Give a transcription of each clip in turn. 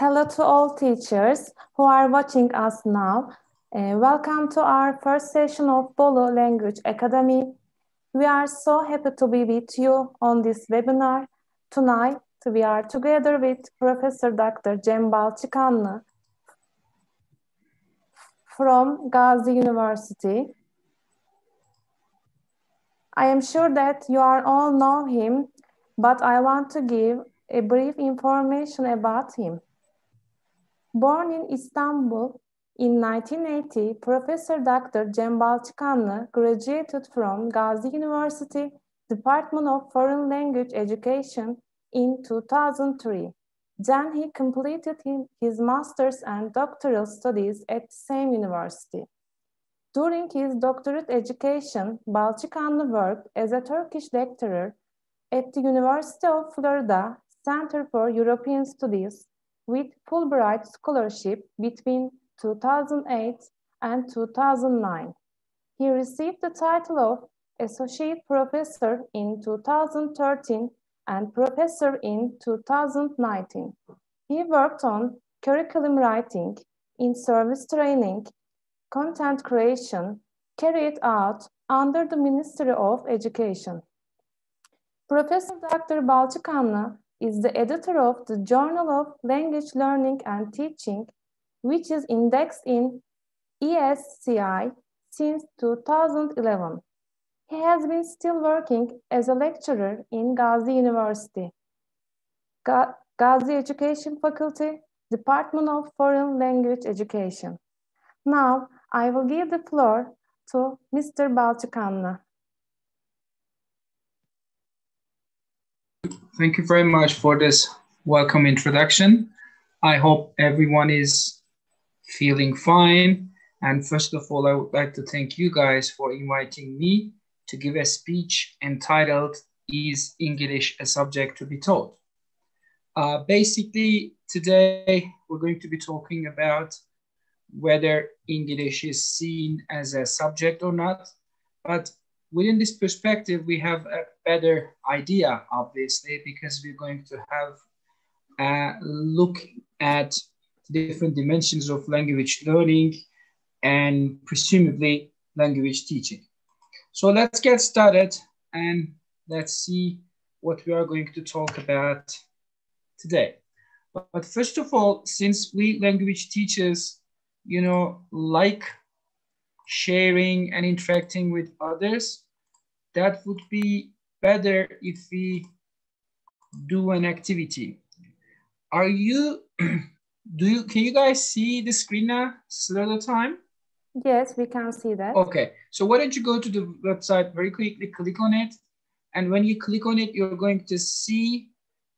Hello to all teachers who are watching us now. Welcome to our first session of Bolu Language Academy. We are so happy to be with you on this webinar. Tonight, we are together with Prof.Dr Cem BALÇIKANLI from Gazi University. I am sure that you all know him, but I want to give a brief information about him. Born in Istanbul in 1980, Professor Dr. Cem BALÇIKANLI graduated from Gazi University, Department of Foreign Language Education in 2003. Then he completed his master's and doctoral studies at the same university. During his doctorate education, BALÇIKANLI worked as a Turkish lecturer at the University of Florida Center for European Studies with Fulbright Scholarship between 2008 and 2009. He received the title of Associate Professor in 2013 and Professor in 2019. He worked on curriculum writing, in-service training, content creation carried out under the Ministry of Education. Professor Dr. BALÇIKANLI is the editor of the Journal of Language Learning and Teaching, which is indexed in ESCI since 2011. He has been still working as a lecturer in Gazi University, Gazi Education Faculty, Department of Foreign Language Education. Now, I will give the floor to Mr. BALÇIKANLI. Thank you very much for this welcome introduction. I hope everyone is feeling fine. And first of all, I would like to thank you guys for inviting me to give a speech entitled, "Is English a Subject to be Taught?" Basically, today we're going to be talking about whether English is seen as a subject or not. But within this perspective, we have a better idea, obviously, because we're going to have a look at different dimensions of language learning and presumably language teaching. So let's get started and let's see what we are going to talk about today. But first of all, since we language teachers, like sharing and interacting with others, that would be better if we do an activity. Can you guys see the screen now still at the time? Yes, we can see that. Okay, so why don't you go to the website very quickly, click on it. And when you click on it, you're going to see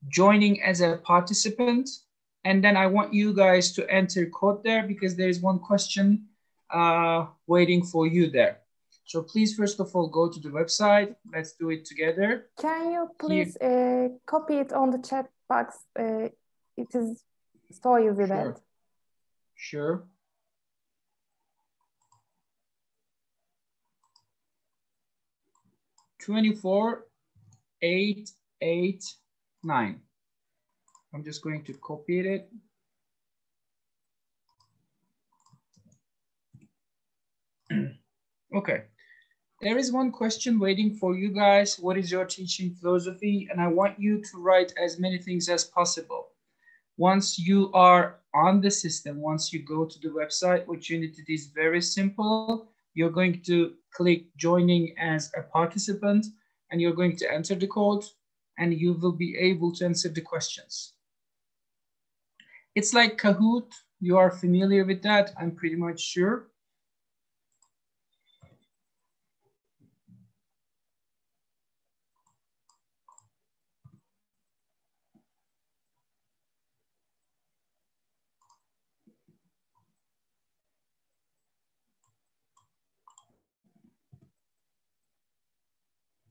joining as a participant. And then I want you guys to enter code there because there is one question waiting for you there. So please, first of all, go to the website. Let's do it together. Can you please copy it on the chat box? It is so easy that. Sure. $24,889. I'm just going to copy it. Okay. There is one question waiting for you guys. What is your teaching philosophy? And I want you to write as many things as possible. Once you are on the system, once you go to the website, what you need to do is very simple. You're going to click joining as a participant and you're going to enter the code and you will be able to answer the questions. It's like Kahoot. You are familiar with that, I'm pretty much sure.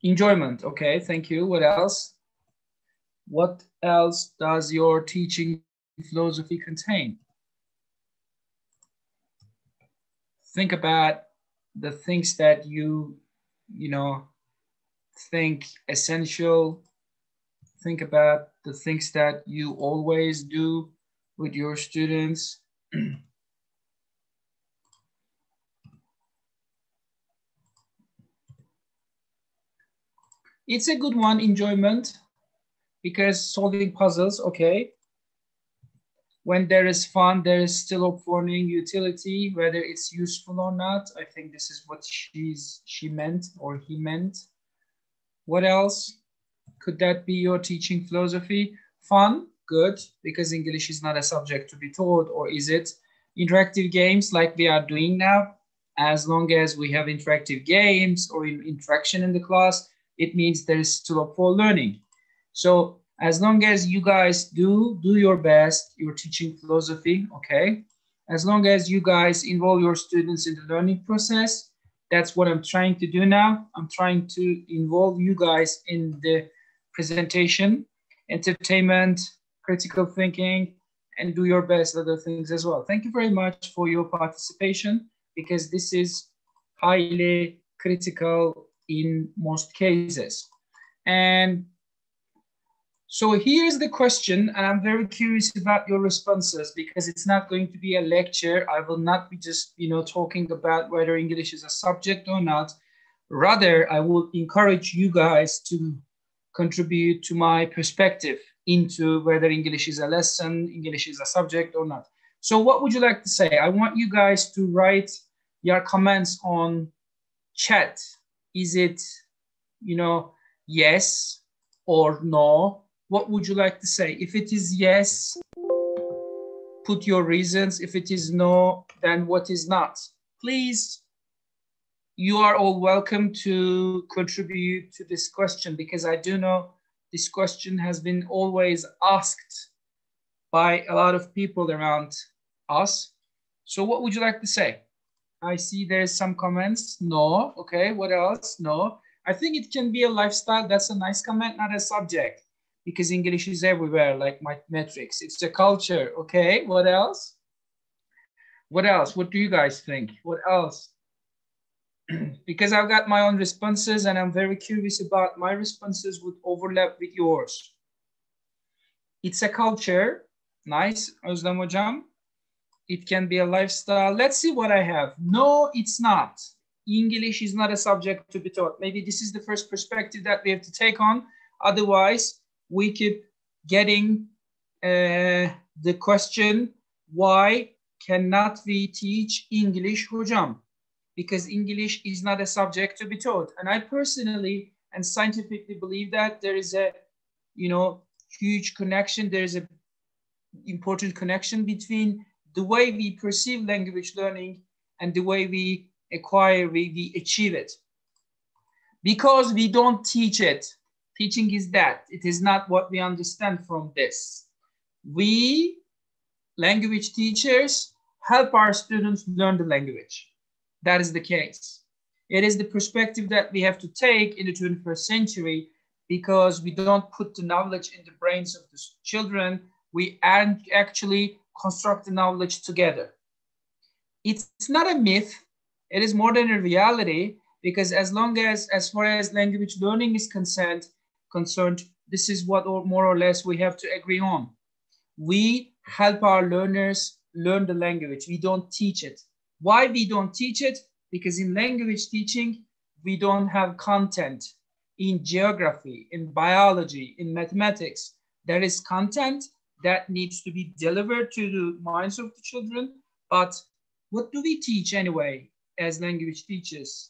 Enjoyment, okay, thank you. What else? What else does your teaching philosophy contain? Think about the things that you think essential. Think about the things that you always do. with your students. It's a good one, enjoyment, because solving puzzles, okay. When there is fun, there is still hope for learning utility, whether it's useful or not. I think this is what she meant or he meant. What else? Could that be your teaching philosophy? Fun, good, because English is not a subject to be taught, or is it? Interactive games like we are doing now, as long as we have interactive games or interaction in the class, it means there is still hope for learning. So as long as you guys do your best, your teaching philosophy, okay? As long as you guys involve your students in the learning process, that's what I'm trying to do now. I'm trying to involve you guys in the presentation, entertainment, critical thinking, and do your best other things as well. Thank you very much for your participation, because this is highly critical in most cases. And so here's the question, and I'm very curious about your responses, because it's not going to be a lecture. I will not be just, talking about whether English is a subject or not. Rather, I will encourage you guys to contribute to my perspective into whether English is a lesson, English is a subject or not. So what would you like to say? I want you guys to write your comments on chat. Is it, yes or no? What would you like to say? If it is yes, put your reasons. If it is no, then what is not? Please, you are all welcome to contribute to this question, because I do know this question has been always asked by a lot of people around us. So what would you like to say? I see there's some comments. No. Okay, what else? No. I think it can be a lifestyle. That's a nice comment, not a subject, because English is everywhere, like mathematics. It's a culture. Okay, what else? What else? What do you guys think? What else? Because I've got my own responses, and I'm very curious about my responses would overlap with yours. It's a culture. Nice, Özlem Hocam. It can be a lifestyle. Let's see what I have. No, it's not. English is not a subject to be taught. Maybe this is the first perspective that we have to take on. Otherwise, we keep getting the question, why cannot we teach English, Hocam? Because English is not a subject to be taught. And I personally and scientifically believe that there is a, huge connection. There is an important connection between the way we perceive language learning and the way we acquire, we achieve it. Because we don't teach it. Teaching is that. It is not what we understand from this. We, language teachers, help our students learn the language. That is the case. It is the perspective that we have to take in the 21st century, because we don't put the knowledge in the brains of the children. We actually construct the knowledge together. It's not a myth. It is more than a reality, because as far as language learning is concerned, this is what more or less we have to agree on. We help our learners learn the language. We don't teach it. Why we don't teach it? Because in language teaching, we don't have content. In geography, in biology, in mathematics, there is content that needs to be delivered to the minds of the children. But what do we teach anyway as language teachers?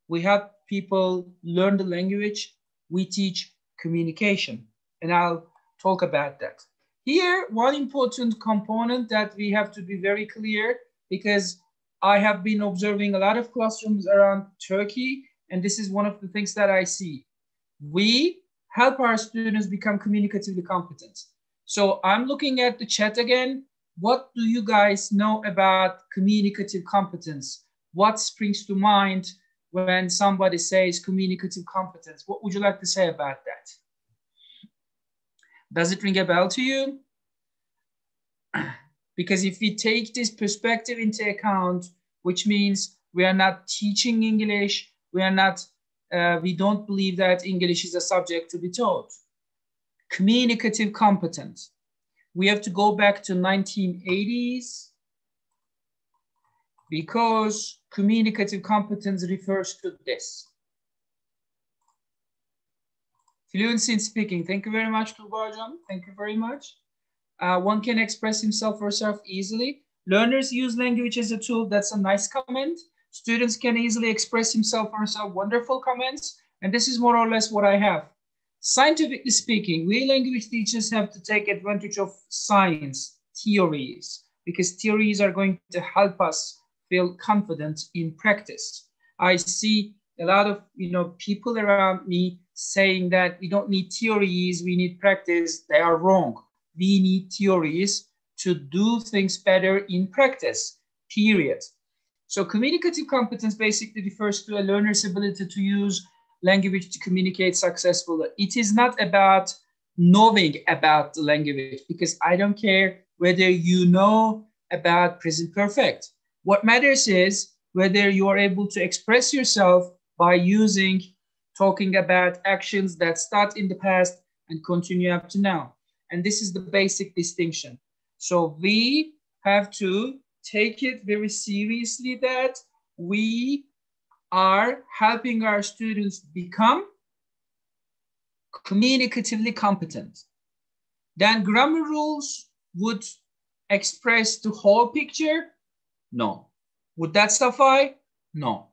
We help people learn the language. We teach communication, and I'll talk about that. Here, one important component that we have to be very clear, because I have been observing a lot of classrooms around Turkey, and this is one of the things that I see. We help our students become communicatively competent. So I'm looking at the chat again. What do you guys know about communicative competence? What springs to mind when somebody says communicative competence? What would you like to say about that? Does it ring a bell to you? Because if we take this perspective into account, which means we are not teaching English, we don't believe that English is a subject to be taught. Communicative competence. we have to go back to 1980s because communicative competence refers to this. Fluency in speaking. Thank you very much, Tubajan. Thank you very much. One can express himself or herself easily. Learners use language as a tool. That's a nice comment. Students can easily express himself or herself. Wonderful comments. And this is more or less what I have. Scientifically speaking, we language teachers have to take advantage of science, theories, because theories are going to help us feel confident in practice. I see a lot of people around me saying that we don't need theories, we need practice. They are wrong. We need theories to do things better in practice, period. So communicative competence basically refers to a learner's ability to use language to communicate successfully. It is not about knowing about the language, because I don't care whether you know about present perfect. What matters is whether you are able to express yourself by talking about actions that start in the past and continue up to now. And this is the basic distinction. So we have to take it very seriously that we are helping our students become communicatively competent. Then grammar rules would express the whole picture? No. Would that suffice? No.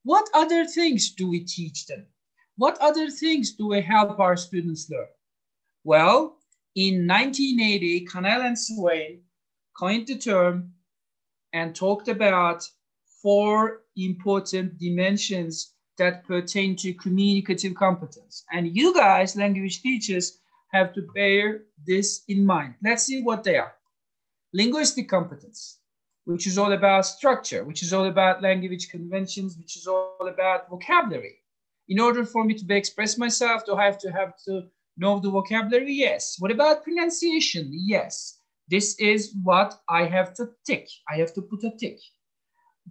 What other things do we teach them? What other things do we help our students learn? Well, in 1980, Cannell and Swain coined the term and talked about 4 important dimensions that pertain to communicative competence. And you guys, language teachers, have to bear this in mind. Let's see what they are. Linguistic competence, which is all about structure, which is all about language conventions, which is all about vocabulary. In order for me to express myself, do I have to know the vocabulary? Yes. What about pronunciation? Yes. This is what I have to tick. I have to put a tick.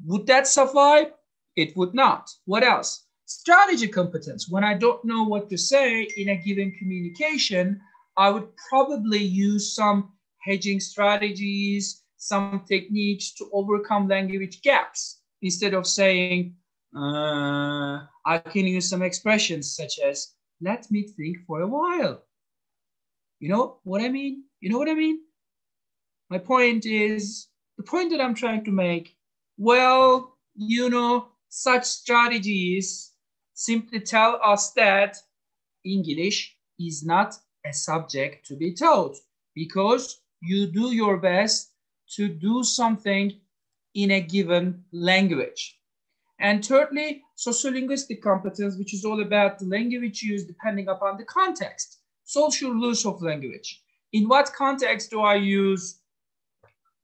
Would that suffice? It would not. What else? Strategy competence. When I don't know what to say in a given communication, I would probably use some hedging strategies, some techniques to overcome language gaps. Instead of saying, I can use some expressions such as, let me think for a while. You know what I mean? You know what I mean? My point is, the point that I'm trying to make, well, such strategies simply tell us that English is not a subject to be taught, because you do your best to do something in a given language. And thirdly, sociolinguistic competence, which is all about the language used depending upon the context. Social use of language. In what context do I use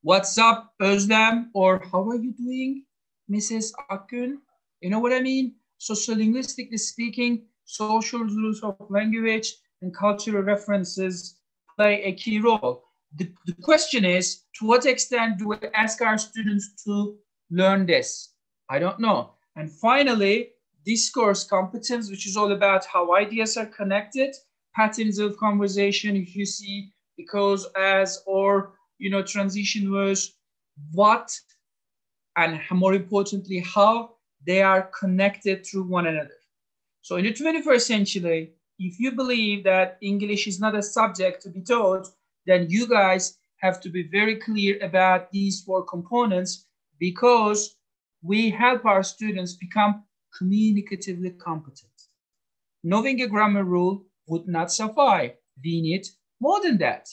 what's up, Özlem, or how are you doing, Mrs. Akgün? You know what I mean? Sociolinguistically speaking, social use of language and cultural references play a key role. The question is, to what extent do we ask our students to learn this? I don't know. And finally, discourse competence, which is all about how ideas are connected, patterns of conversation, if you see because, as, or, transition words, what, and more importantly, how they are connected through one another. So in the 21st century, if you believe that English is not a subject to be taught, then you guys have to be very clear about these 4 components, because we help our students become communicatively competent. Knowing a grammar rule would not suffice. We need more than that.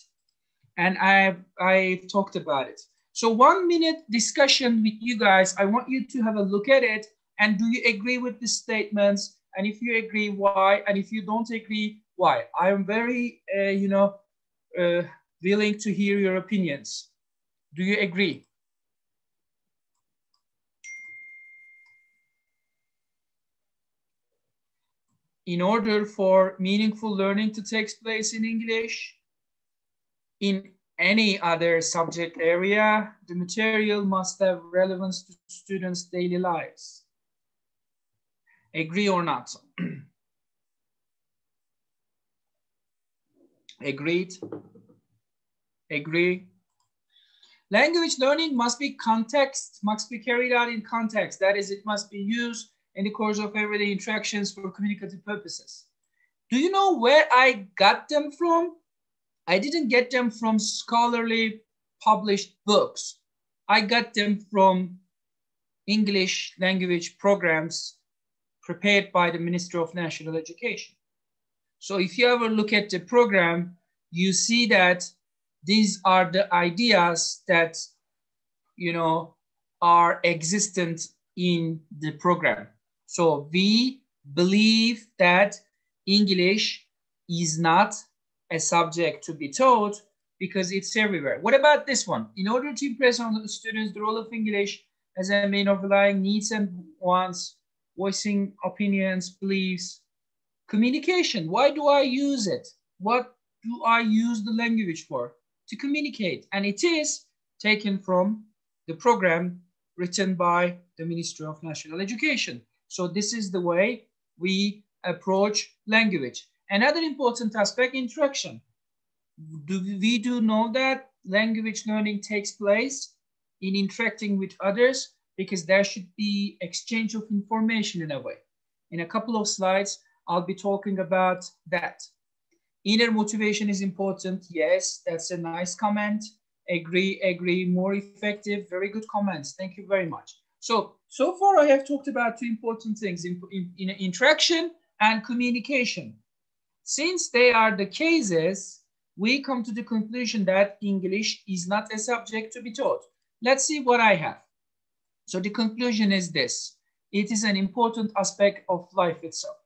And I talked about it. So 1-minute discussion with you guys. I want you to have a look at it. And do you agree with the statements? And if you agree, why? And if you don't agree, why? I am very, willing to hear your opinions. Do you agree? In order for meaningful learning to take place in English, in any other subject area, the material must have relevance to students' daily lives. Agree or not? Agreed? Agree? Language learning must be carried out in context. That is, it must be used in the course of everyday interactions for communicative purposes. Do you know where I got them from? I didn't get them from scholarly published books. I got them from English language programs prepared by the Ministry of National Education. So if you ever look at the program, you see that these are the ideas that, you know, are existent in the program. So we believe that English is not a subject to be taught because it's everywhere. What about this one? In order to impress on the students the role of English as a main overlying needs and wants, voicing opinions, beliefs, communication. Why do I use it? What do I use the language for? To communicate. And it is taken from the program written by the Ministry of National Education. So this is the way we approach language. Another important aspect, interaction. We do know that language learning takes place in interacting with others because there should be exchange of information in a way. In a couple of slides, I'll be talking about that. Inner motivation is important. Yes, that's a nice comment. Agree, more effective. Very good comments. Thank you very much. So far I have talked about two important things in interaction and communication. Since they are the cases, we come to the conclusion that English is not a subject to be taught. Let's see what I have. So the conclusion is this. It is an important aspect of life itself.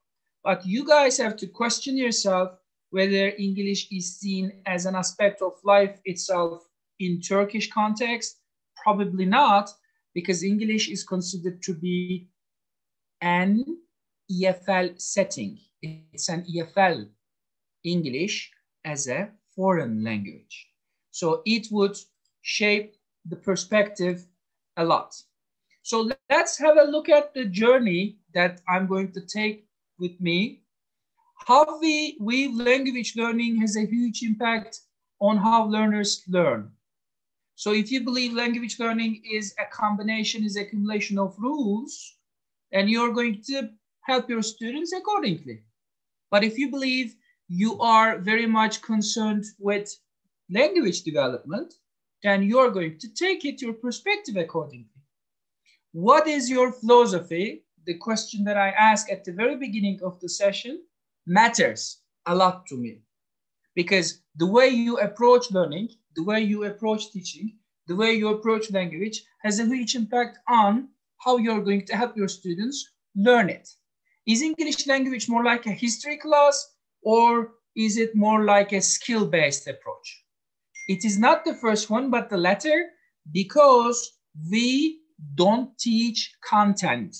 But you guys have to question yourself whether English is seen as an aspect of life itself in Turkish context. Probably not, because English is considered to be an EFL setting. It's an EFL English as a foreign language. So it would shape the perspective a lot. So let's have a look at the journey that I'm going to take with me. How we weave language learning has a huge impact on how learners learn. So if you believe language learning is a combination, is accumulation of rules, then you're going to help your students accordingly. But if you believe you are very much concerned with language development, then you're going to take it your perspective accordingly. What is your philosophy? The question that I asked at the very beginning of the session matters a lot to me, because the way you approach learning, the way you approach teaching, the way you approach language has a huge impact on how you're going to help your students learn it. Is English language more like a history class, or is it more like a skill-based approach? It is not the first one, but the latter, because we don't teach content.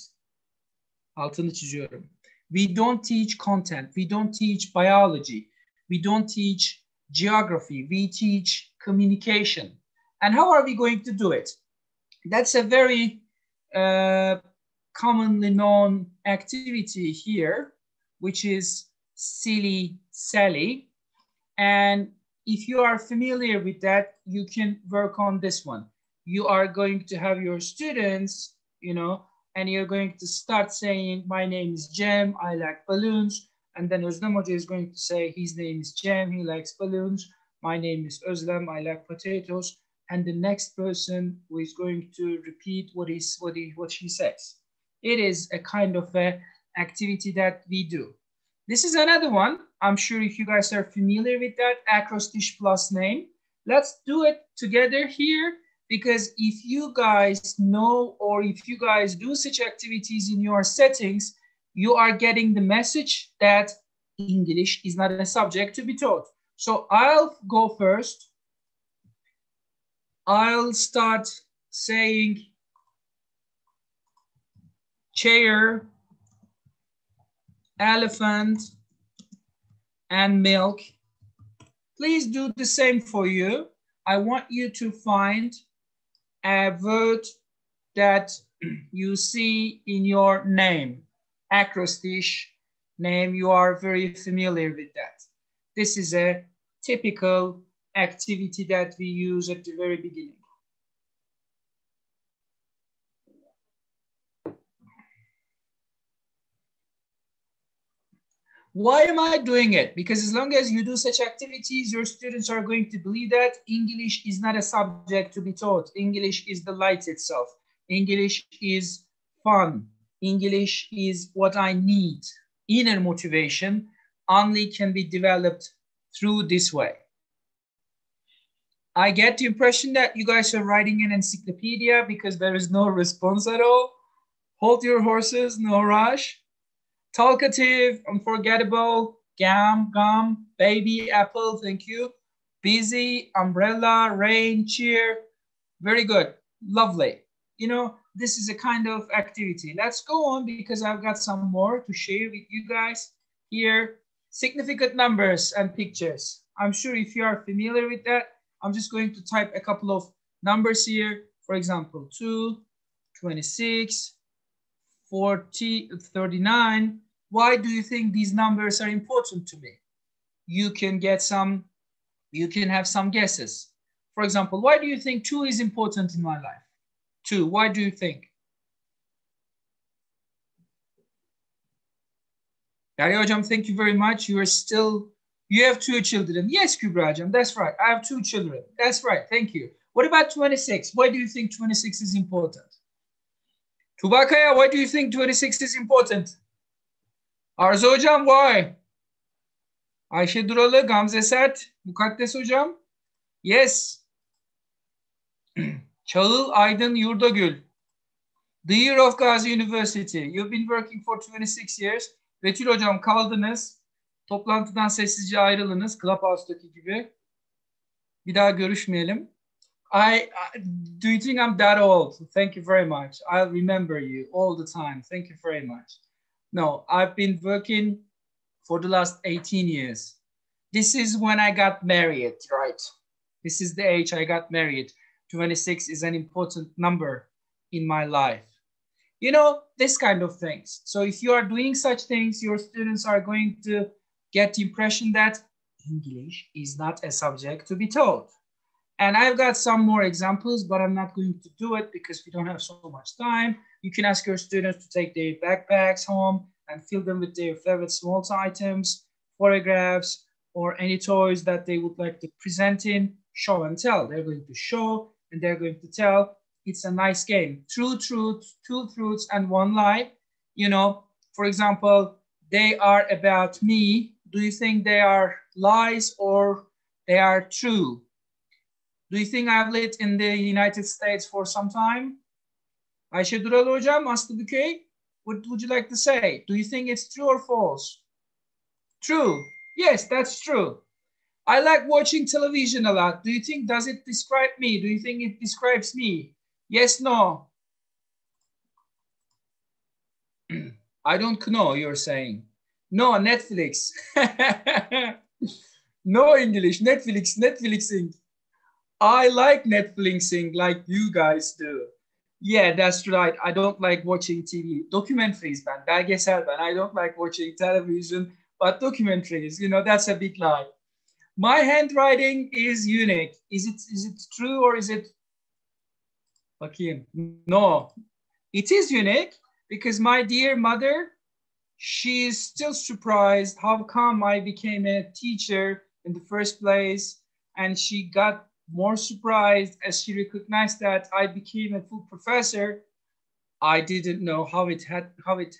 Altını çiziyorum. We don't teach content. We don't teach biology. We don't teach geography. We teach communication. And how are we going to do it? That's a very commonly known activity here, which is Silly Sally. And if you are familiar with that, you can work on this one. You are going to have your students, and you're going to start saying, my name is Cem, I like balloons. And then Özlem Hoca is going to say, his name is Cem, he likes balloons. My name is Özlem, I like potatoes. And the next person who is going to repeat what she says. It is a kind of a activity that we do. This is another one. I'm sure if you guys are familiar with that, acrostiche plus name. Let's do it together here, because if you guys know, or if you guys do such activities in your settings, you are getting the message that English is not a subject to be taught. So I'll go first. I'll start saying chair, elephant, and milk. Please do the same for you. I want you to find a word that you see in your name, acrostiche name. You are very familiar with that. This is a typical activity that we use at the very beginning. Why am I doing it? Because as long as you do such activities, your students are going to believe that English is not a subject to be taught. English is the light itself. English is fun. English is what I need. Inner motivation only can be developed through this way. I get the impression that you guys are writing an encyclopedia because there is no response at all. Hold your horses, no rush. Talkative, unforgettable, gum, baby, apple, thank you. Busy, umbrella, rain, cheer. Very good, lovely. You know, this is a kind of activity. Let's go on because I've got some more to share with you guys here. Significant numbers and pictures. I'm sure if you are familiar with that, I'm just going to type a couple of numbers here. For example, 2, 26, 40, 39. Why do you think these numbers are important to me? You can have some guesses. For example, why do you think 2 is important in my life? 2, why do you think? Derya Hocam, thank you very much. You have 2 children. Yes, Kübra Hocam, that's right. I have 2 children. That's right, thank you. What about 26? Why do you think 26 is important? Tubakaya, why do you think 26 is important? Arzu Hocam, why? Ayşe Duralı, Gamze Sert, Mukaddes Hocam. Yes. Çağıl Aydın Yurdagül. The year of Gazi University. You've been working for 26 years. Betül Hocam kaldınız. Toplantıdan sessizce ayrılınız. Clubhouse'daki gibi. Bir daha görüşmeyelim. Do you think I'm that old? Thank you very much. I'll remember you all the time. Thank you very much. No, I've been working for the last 18 years. This is when I got married, right? This is the age I got married. 26 is an important number in my life. You know, this kind of things. So if you are doing such things, your students are going to get the impression that English is not a subject to be taught. And I've got some more examples, but I'm not going to do it because we don't have so much time. You can ask your students to take their backpacks home and fill them with their favorite small items, photographs, or any toys that they would like to present in, show and tell. They're going to show and they're going to tell. It's a nice game. 2 truths, 2 truths, and 1 lie. You know, for example, they are about me. Do you think they are lies or they are true? Do you think I've lived in the United States for some time? Ayşe Duralı Hocam, Aslı Bükey, what would you like to say? Do you think it's true or false? True. Yes, that's true. I like watching television a lot. Do you think, does it describe me? Do you think it describes me? Yes, no. I don't know, you're saying. No, Netflix. No English, Netflixing. I like Netflixing like you guys do. Yeah, that's right. I don't like watching TV. Documentaries, man. Belgesel, man. I don't like watching television, but documentaries, you know, that's a big lie. My handwriting is unique. Is it true or is it? Bakayım. No, it is unique because my dear mother, she is still surprised how come I became a teacher in the first place, and she got more surprised as she recognized that I became a full professor. I didn't know how it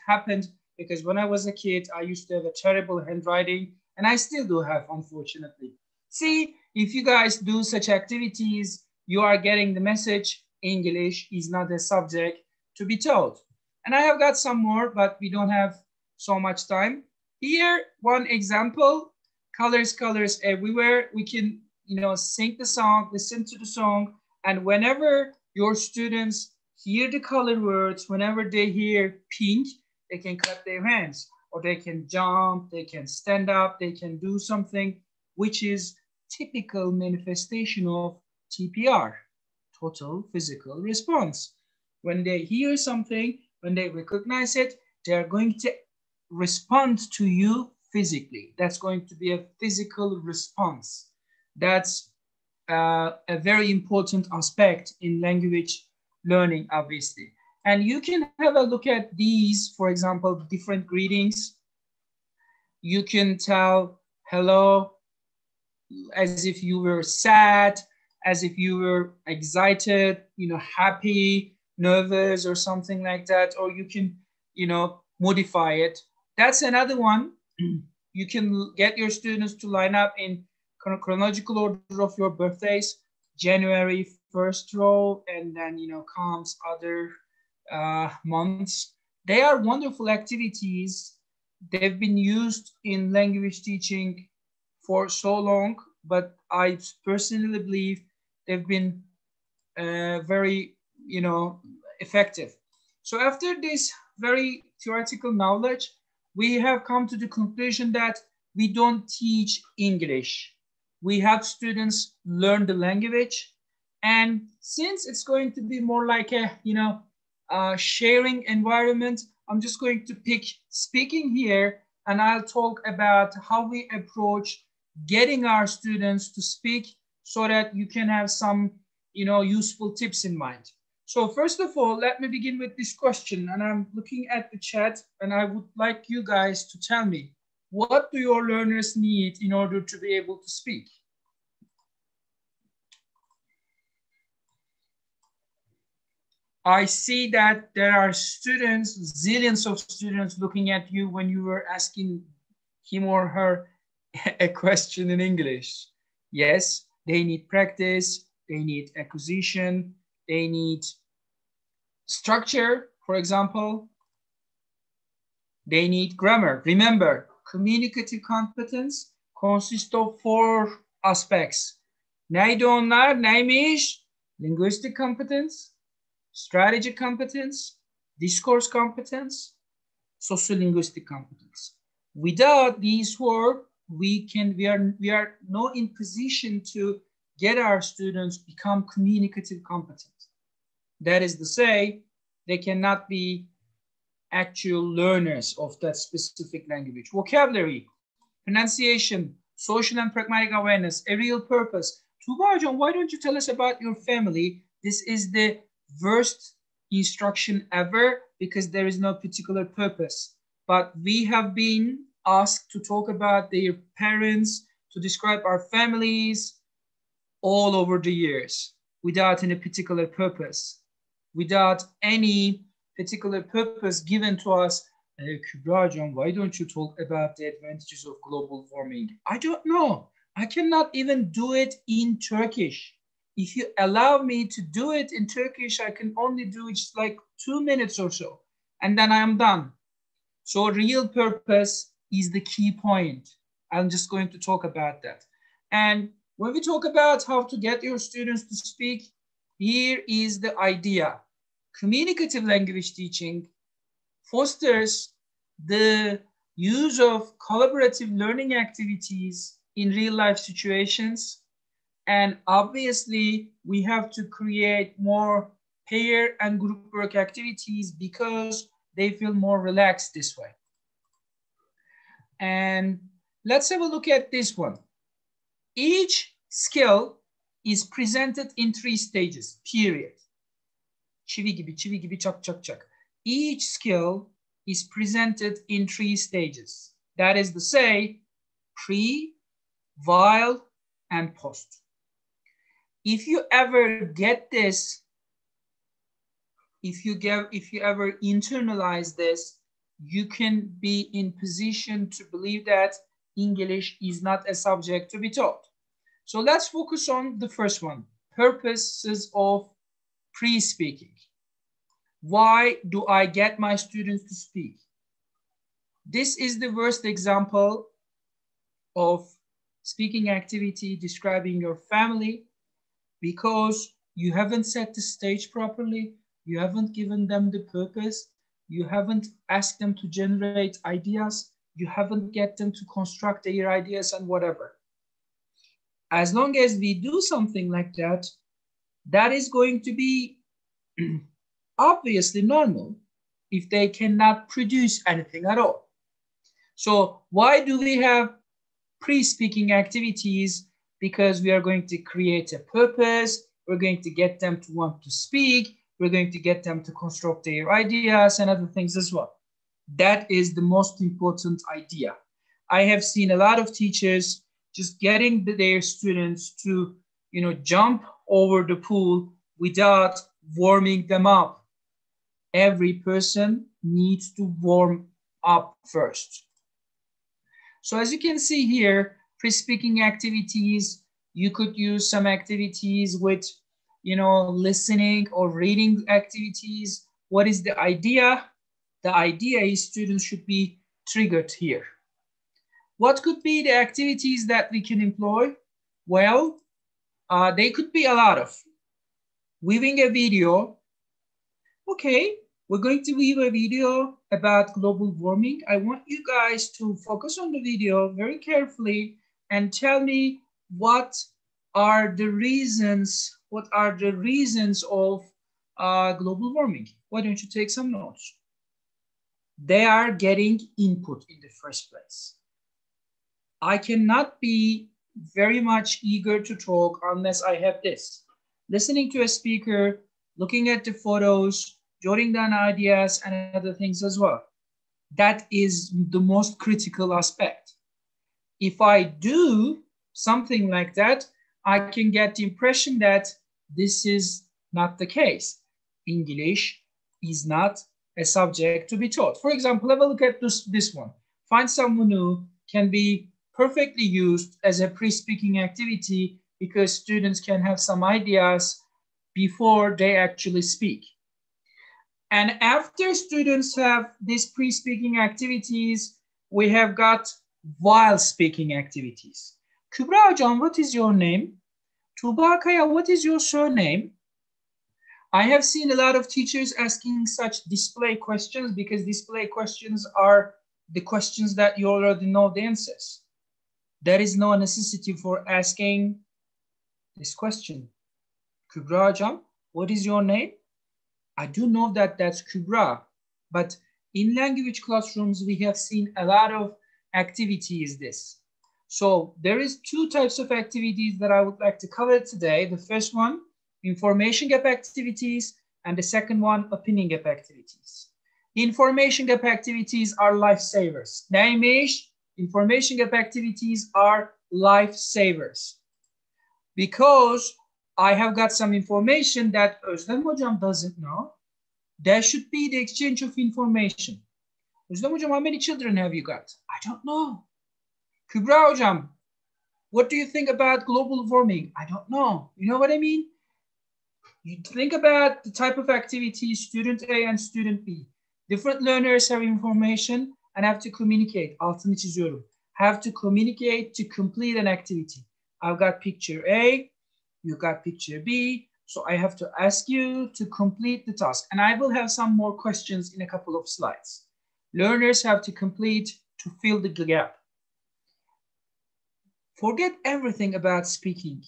happened because when I was a kid, I used to have a terrible handwriting, and I still do have, unfortunately. See, if you guys do such activities, you are getting the message. English is not a subject to be taught. And I have got some more, but we don't have so much time. Here, one example, colors everywhere. We can, you know, sing the song, listen to the song, and whenever your students hear the color words, whenever they hear pink, they can clap their hands, or they can jump, they can stand up, they can do something, which is typical manifestation of TPR, total physical response. When they hear something, when they recognize it, they're going to respond to you physically. That's going to be a physical response. That's a very important aspect in language learning, obviously. And you can have a look at these, for example, different greetings. You can tell hello as if you were sad, as if you were excited, you know, happy, nervous, or something like that. Or you can, you know, modify it. That's another one. You can get your students to line up in chronological order of your birthdays, January 1st row, and then, you know, comes other months. They are wonderful activities. They've been used in language teaching for so long, but I personally believe they've been very, you know, effective. So after this very theoretical knowledge, we have come to the conclusion that we don't teach English. We have students learn the language. And since it's going to be more like a, you know, sharing environment, I'm just going to pick speaking here, and I'll talk about how we approach getting our students to speak so that you can have some, you know, useful tips in mind. So first of all, let me begin with this question, and I'm looking at the chat, and I would like you guys to tell me, what do your learners need in order to be able to speak? I see that there are students, zillions of students looking at you when you were asking him or her a question in English. Yes, they need practice, they need acquisition, they need structure, for example. They need grammar. Remember, communicative competence consists of 4 aspects. Neydi onlar? Neymiş? Linguistic competence, strategic competence, discourse competence, sociolinguistic competence. Without these 4, we are not in position to get our students become communicative competent. That is to say, they cannot be actual learners of that specific language. Vocabulary, pronunciation, social and pragmatic awareness, a real purpose. Tuba Hocam, why don't you tell us about your family? This is the worst instruction ever because there is no particular purpose. But we have been asked to talk about their parents, to describe our families all over the years without any particular purpose, without any particular purpose given to us. Kübra Hocam, why don't you talk about the advantages of global warming? I don't know. I cannot even do it in Turkish. If you allow me to do it in Turkish, I can only do it just like 2 minutes or so, and then I am done. So real purpose is the key point. I'm just going to talk about that. And when we talk about how to get your students to speak, here is the idea. Communicative language teaching fosters the use of collaborative learning activities in real life situations. And obviously, we have to create more pair and group work activities because they feel more relaxed this way. And let's have a look at this one. Each skill is presented in 3 stages, period. Çivi gibi, çak, çak, çak. Each skill is presented in 3 stages. That is to say, pre, while, and post. If you ever get this, if you ever internalize this, you can be in position to believe that English is not a subject to be taught. So let's focus on the first one, purposes of pre-speaking. Why do I get my students to speak? This is the worst example of speaking activity describing your family because you haven't set the stage properly, you haven't given them the purpose, you haven't asked them to generate ideas, you haven't get them to construct their ideas and whatever. As long as we do something like that, that is going to be obviously normal if they cannot produce anything at all. So why do we have pre-speaking activities? because we are going to create a purpose. We're going to get them to want to speak. We're going to get them to construct their ideas and other things as well. That is the most important idea. I have seen a lot of teachers just getting their students to, jump over the pool without warming them up. Every person needs to warm up first. So as you can see here, pre-speaking activities, you could use some activities with, listening or reading activities. What is the idea? The idea is students should be triggered here. What could be the activities that we can employ? Well, they could be a lot of. Weaving a video. Okay, we're going to weave a video about global warming. I want you guys to focus on the video very carefully and tell me what are the reasons of global warming. Why don't you take some notes? They are getting input in the first place. I cannot be very much eager to talk unless I have this. Listening to a speaker, looking at the photos, jotting down ideas and other things as well. That is the most critical aspect. If I do something like that, I can get the impression that this is not the case. English is not a subject to be taught. For example, have a look at this one. Find someone who can be perfectly used as a pre-speaking activity because students can have some ideas before they actually speak. And after students have these pre-speaking activities, we have got while speaking activities. Kübra Hocam, what is your name? Tuğba Kaya, what is your surname? I have seen a lot of teachers asking such display questions because display questions are the questions that you already know the answers. There is no necessity for asking this question. Kübra Hocam, what is your name? I do know that that's Kübra, but in language classrooms, we have seen a lot of activities this. So there is two types of activities that I would like to cover today. The first one, information gap activities, and the second one, opinion gap activities. Information gap activities are lifesavers. Neymiş? Information gap activities are lifesavers. Because I have got some information that Özlem Hocam doesn't know, there should be the exchange of information. Özlem Hocam, how many children have you got? I don't know. Kübra Hocam, what do you think about global warming? I don't know. You know what I mean? You think about the type of activity, student A and student B. Different learners have information and have to communicate. Altını çiziyorum. Have to communicate to complete an activity. I've got picture A, you got picture B, so I have to ask you to complete the task. And I will have some more questions in a couple of slides. Learners have to complete to fill the gap. Forget everything about speaking,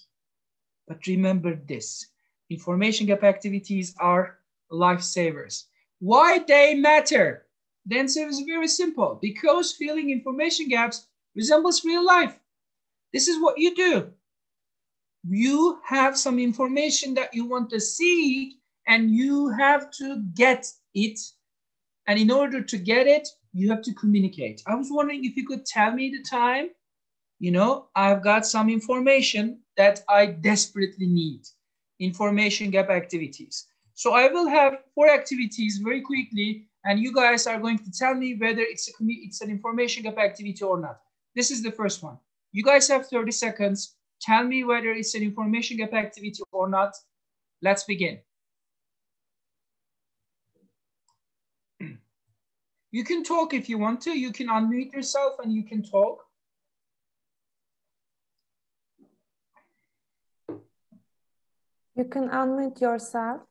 but remember this. Information gap activities are lifesavers. Why they matter? The answer is very simple. Because filling information gaps resembles real life. This is what you do. You have some information that you want to see and you have to get it. And in order to get it, you have to communicate. I was wondering if you could tell me the time. You know, I've got some information that I desperately need. Information gap activities. So I will have 4 activities very quickly, and you guys are going to tell me whether it's an information gap activity or not. This is the first one. You guys have 30 seconds. Tell me whether it's an information gap activity or not. Let's begin. You can talk if you want to. You can unmute yourself and you can talk. You can unmute yourself.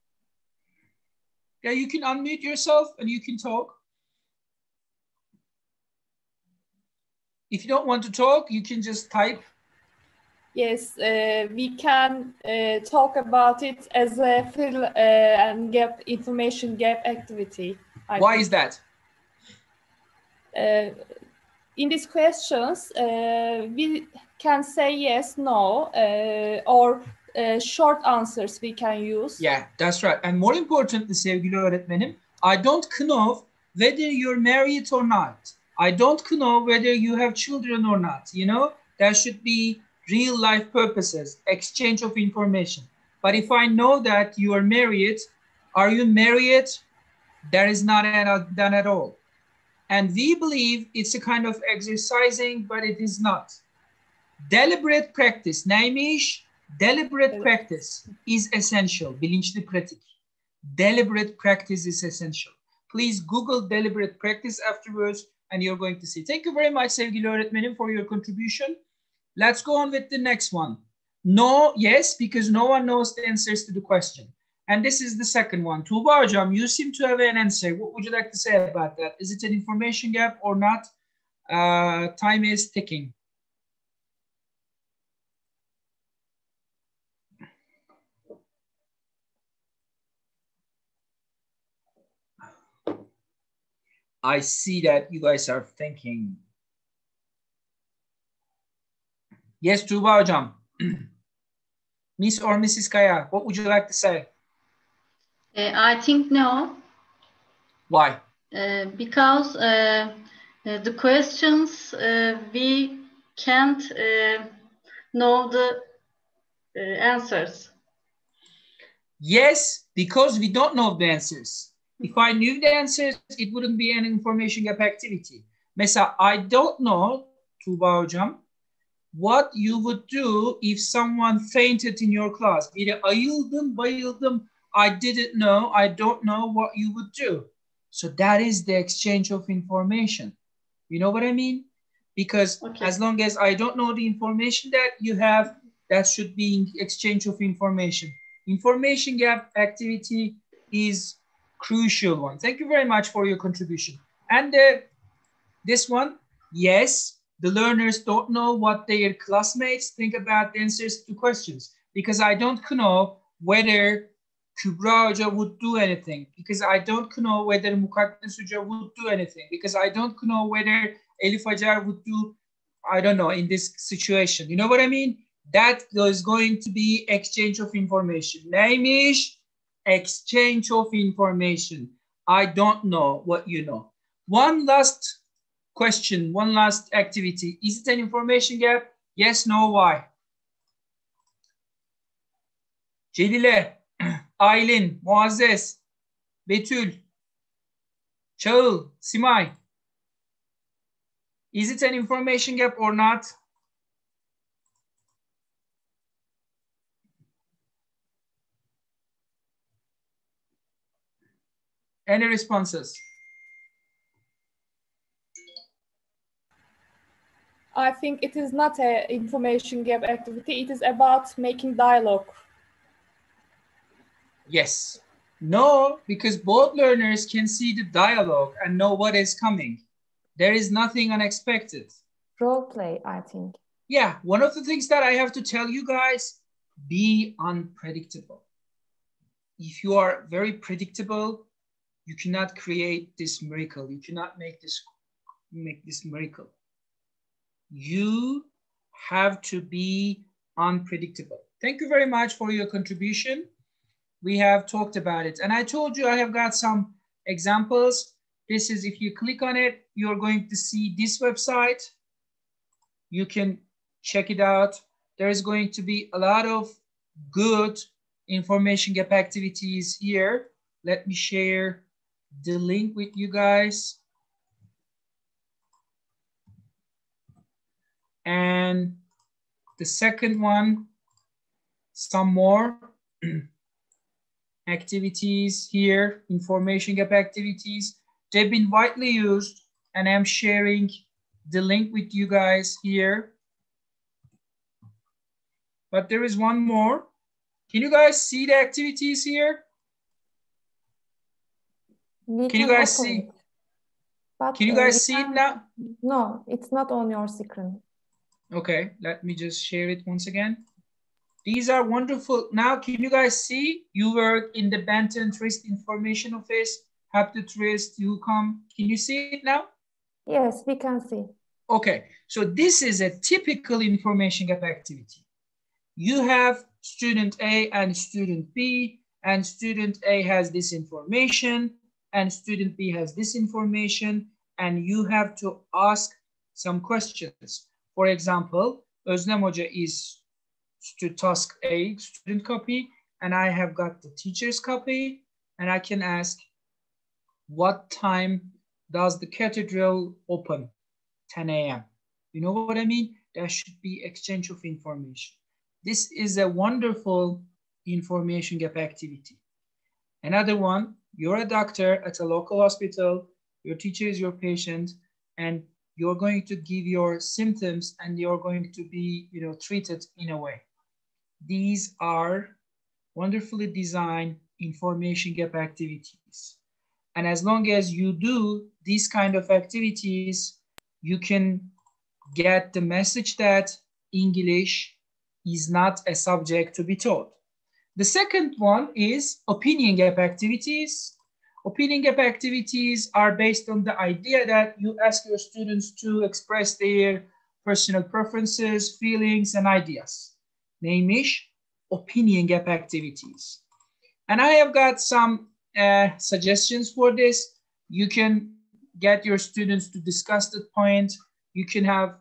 Yeah, you can unmute yourself and you can talk. If you don't want to talk, you can just type. Yes, we can talk about it as a fill and gap information gap activity. Why is that? In these questions, we can say yes, no, or short answers we can use. Yeah, that's right. And more importantly, sevgili öğretmenim, I don't know whether you're married or not. I don't know whether you have children or not. You know, that should be real life purposes, exchange of information. But if I know that you are married, are you married? That is not done at all. And we believe it's a kind of exercising, but it is not. Deliberate practice. Neymiş? Deliberate practice is essential. Bilinçli pratik. Deliberate practice is essential. Please Google deliberate practice afterwards and you're going to see. Thank you very much sevgili öğretmenim for your contribution. Let's go on with the next one. No, yes, because no one knows the answers to the question. And this is the second one. Tuğba hocam, you seem to have an answer. What would you like to say about that? Is it an information gap or not? Time is ticking. I see that you guys are thinking. Yes, Tuğba hocam. Miss or Mrs. Kaya, what would you like to say? I think no. Why? Because the questions we can't know the answers. Yes, because we don't know the answers. If I knew the answers, it wouldn't be an information gap activity. Mesela, I don't know, Tuğba hocam, what you would do if someone fainted in your class. Biri ayıldım, bayıldım, I didn't know, I don't know what you would do. So that is the exchange of information. You know what I mean? Because as long as I don't know the information that you have, that should be exchange of information. Information gap activity is crucial one. Thank you very much for your contribution. And this one, yes, the learners don't know what their classmates think about the answers to questions, because I don't know whether Kübra Hoca would do anything, because I don't know whether Mukaddes Hoca would do anything, because I don't know whether Elif Acar would do, I don't know, in this situation. You know what I mean? That is going to be exchange of information. Neymiş? Exchange of information. I don't know what you know. One last question, one last activity. Is it an information gap? Yes, no, why? Celile, Aylin, Muazzez, Betül, Çağıl, Simay. Is it an information gap or not? Any responses? I think it is not an information gap activity. It is about making dialogue. Yes. No, because both learners can see the dialogue and know what is coming. There is nothing unexpected. Role play, I think. Yeah, one of the things that I have to tell you guys, be unpredictable. If you are very predictable, you cannot create this miracle. You cannot make this miracle. You have to be unpredictable. Thank you very much for your contribution. We have talked about it. And I told you I have got some examples. This is, if you click on it, you're going to see this website. You can check it out. There is going to be a lot of good information gap activities here. Let me share the link with you guys. And the second one, some more activities here, information gap activities. They've been widely used, and I'm sharing the link with you guys here. But there is one more. Can you guys see the activities here? Can you guys see? Can you guys see it now? No, it's not on your screen. Okay, let me just share it once again. These are wonderful. Now, can you guys see? You work in the Benton Tourist Information Office. Have the tourists, you come. Can you see it now? Yes, we can see. Okay, so this is a typical information gap activity. You have student A and student B, and student A has this information, and student B has this information, and you have to ask some questions. For example, Özlem Hoca is to task A, student copy, and I have got the teacher's copy, and I can ask, what time does the cathedral open? 10 a.m. You know what I mean? There should be exchange of information. This is a wonderful information gap activity. Another one, you're a doctor at a local hospital, your teacher is your patient, and you're going to give your symptoms and you're going to be, treated in a way. These are wonderfully designed information gap activities. And as long as you do these kind of activities, you can get the message that English is not a subject to be taught. The second one is opinion gap activities. Opinion gap activities are based on the idea that you ask your students to express their personal preferences, feelings, and ideas. Name-ish, opinion gap activities. And I have got some suggestions for this. You can get your students to discuss that point. You can have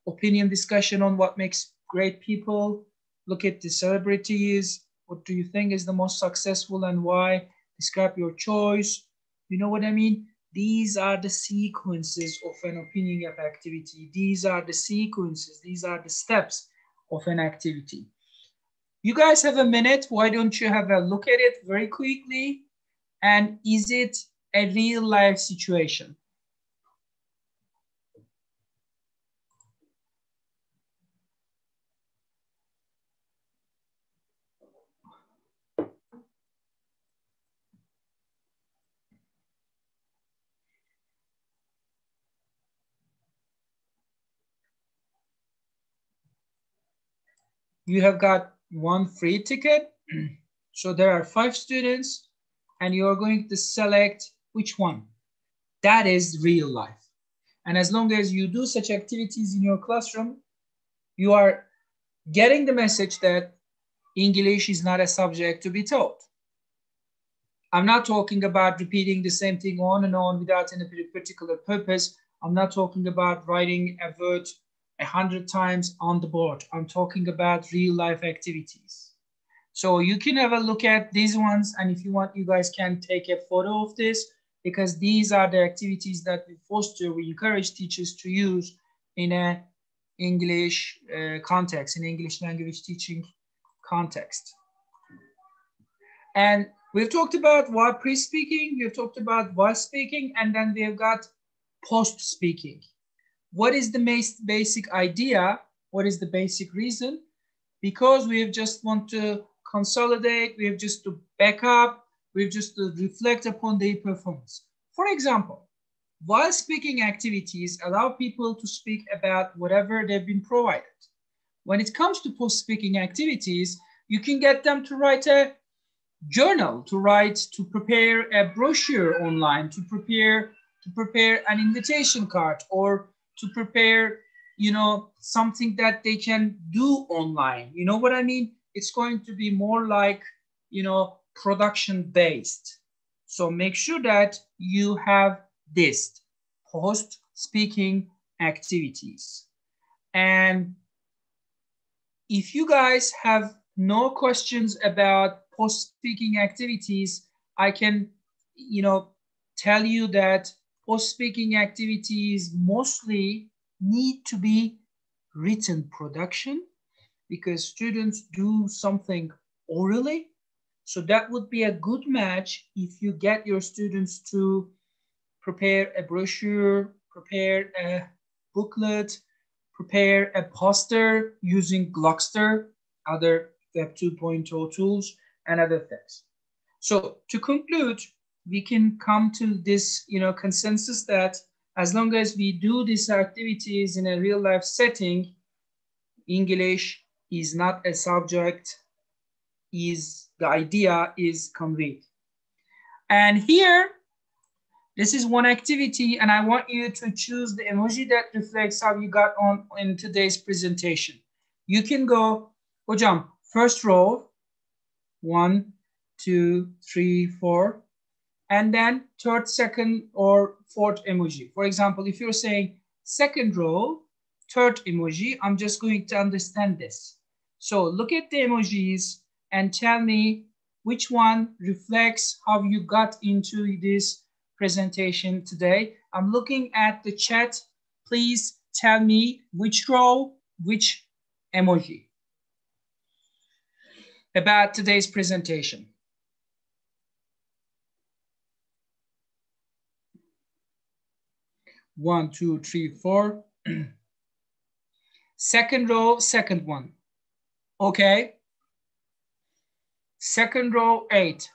opinion discussion on what makes great people. Look at the celebrities. What do you think is the most successful and why? Describe your choice. You know what I mean? These are the sequences of an opinion gap activity. These are the sequences. These are the steps of an activity. You guys have a minute. Why don't you have a look at it very quickly? And is it a real life situation? You have got one free ticket. So there are 5 students and you're going to select which one. That is real life. And as long as you do such activities in your classroom, you are getting the message that English is not a subject to be taught. I'm not talking about repeating the same thing on and on without any particular purpose. I'm not talking about writing a word 100 times on the board. I'm talking about real life activities. So you can have a look at these ones, and if you want, you guys can take a photo of this, because these are the activities that we encourage teachers to use in an English context, in English language teaching context. And we've talked about while pre-speaking, we've talked about while speaking, and then we've got post-speaking. What is the basic idea? What is the basic reason? Because we just want to consolidate, we have just to back up, we have just to reflect upon their performance. For example, while speaking activities allow people to speak about whatever they've been provided. When it comes to post-speaking activities, you can get them to write a journal, to prepare a brochure online, to prepare an invitation card, or to prepare, something that they can do online. You know what I mean? It's going to be more like, production based. So make sure that you have this post-speaking activities. And if you guys have no questions about post-speaking activities, I can, tell you that post-speaking activities mostly need to be written production, because students do something orally. So that would be a good match if you get your students to prepare a brochure, prepare a booklet, prepare a poster using Glockster, other Web 2.0 tools, and other things. So to conclude, we can come to this, consensus that as long as we do these activities in a real life setting, English is not a subject, the idea is conveyed. And here, This is one activity, and I want you to choose the emoji that reflects how you got on in today's presentation. You can go, hocam, first row, 1, 2, 3, 4, and then third, second, or fourth emoji. For example, if you're saying second row, third emoji, I'm just going to understand this. So look at the emojis and tell me which one reflects how you got into this presentation today. I'm looking at the chat. Please tell me which row, which emoji about today's presentation. One, two, three, four. Second row, second one. Okay. Second row, 8.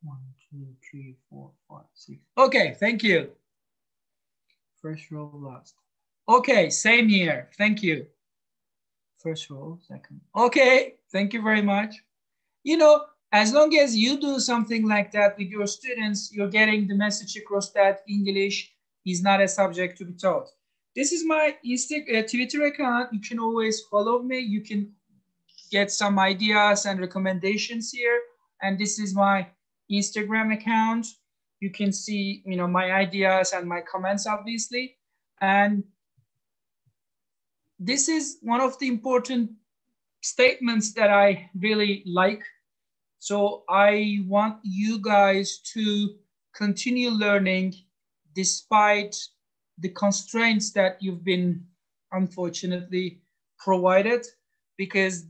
1, 2, 3, 4, 5, 6. Okay, thank you. First row, last. Okay, same here. Thank you. First row, second. Okay, thank you very much. You know, as long as you do something like that with your students, you're getting the message across that English is not a subject to be taught. This is my Twitter account. You can always follow me. You can get some ideas and recommendations here. And this is my Instagram account. You can see, you know, my ideas and my comments, obviously. And this is one of the important statements that I really like. So I want you guys to continue learning despite the constraints that you've been unfortunately provided, because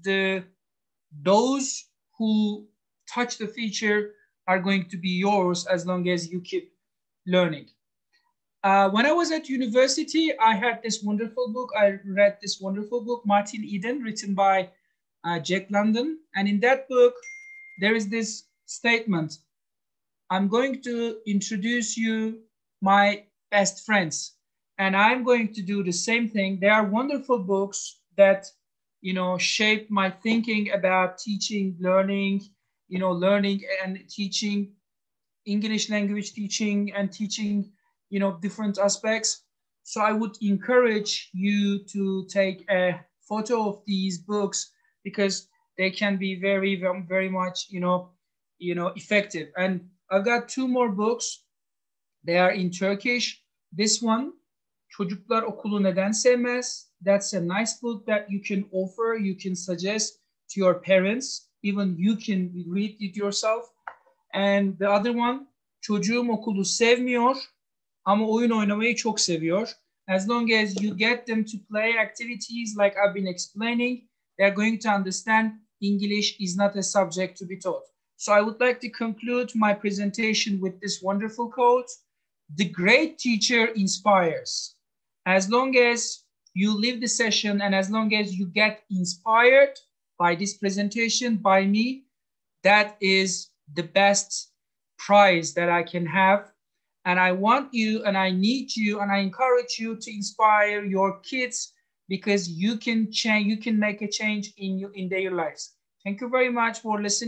those who touch the future are going to be yours as long as you keep learning. When I was at university, I had this wonderful book. I read this wonderful book, Martin Eden, written by Jack London. And in that book, there is this statement: I'm going to introduce you my best friends, and I'm going to do the same thing. They are wonderful books that, you know, shape my thinking about teaching, learning, you know, learning and teaching, English language teaching and teaching, you know, different aspects. So I would encourage you to take a photo of these books, because they can be very, very much, you know, effective. And I've got 2 more books. They are in Turkish. This one, Çocuklar Okulu Neden Sevmez? That's a nice book that you can offer, you can suggest to your parents. Even you can read it yourself. And the other one, Çocuğum okulu sevmiyor ama oyun oynamayı çok seviyor. As long as you get them to play activities like I've been explaining, they're going to understand English is not a subject to be taught. So I would like to conclude my presentation with this wonderful quote: the great teacher inspires. As long as you leave the session and as long as you get inspired by this presentation, by me, that is the best prize that I can have. And I want you, and I need you, and I encourage you to inspire your kids, because you can change, you can make a change in their lives. Thank you very much for listening.